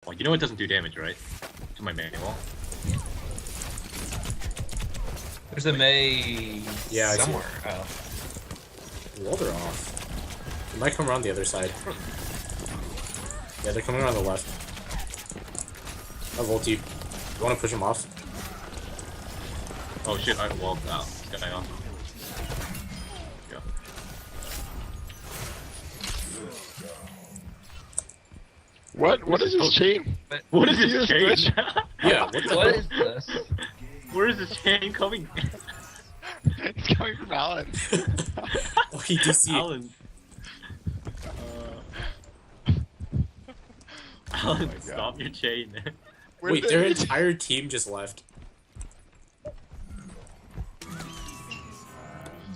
Oh, you know it doesn't do damage, right? To my manual. There's a Mei somewhere. Oh. Well, they're off. They might come around the other side. Yeah, they're coming around the left. I have ulti. You want to push him off? Oh shit, I walled out. This guy off. Yeah. What is this chain? What is this chain? Yeah, what the What hell? is this? Where is this chain coming? It's coming from Alan. Oh, he DC. Alan. Alan, God. stop your chain. Wait, their entire team just left.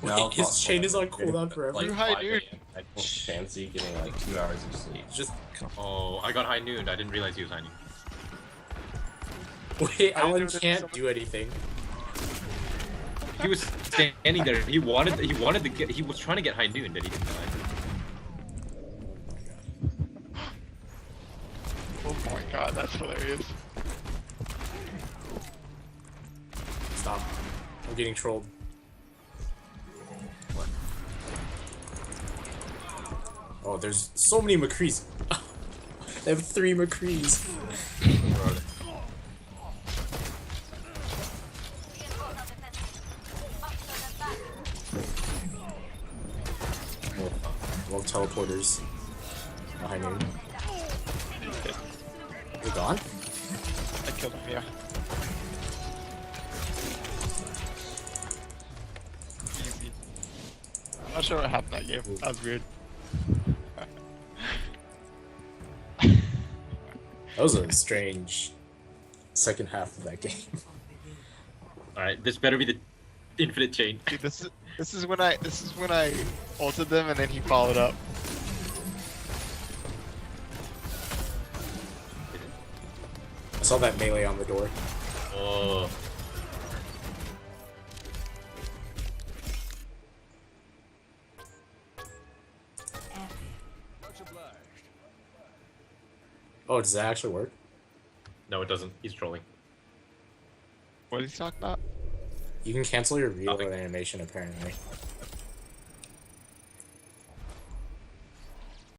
Wait, his chain is on cooldown forever. You high dude. I fancy getting like 2 hours of sleep. Just Oh, I got high noon. I didn't realize he was high noon. wait, Alan can't do anything. He was standing there. He wanted to get. He was trying to get high noon, but he didn't die. Oh my god, that's hilarious. Stop. I'm getting trolled. What? Oh, there's so many McCrees. They have 3 McCrees. Well, teleporters. Behind me. Is it gone? I killed him, yeah. Easy. I'm not sure what happened that game. That was weird. That was a strange second half of that game. Alright, this better be the infinite chain. Dude, this is when I ulted them and then he followed up. I saw that melee on the door. Oh. Oh, does that actually work? No, it doesn't. He's trolling. What is he talking about? You can cancel your reload Nothing. animation apparently.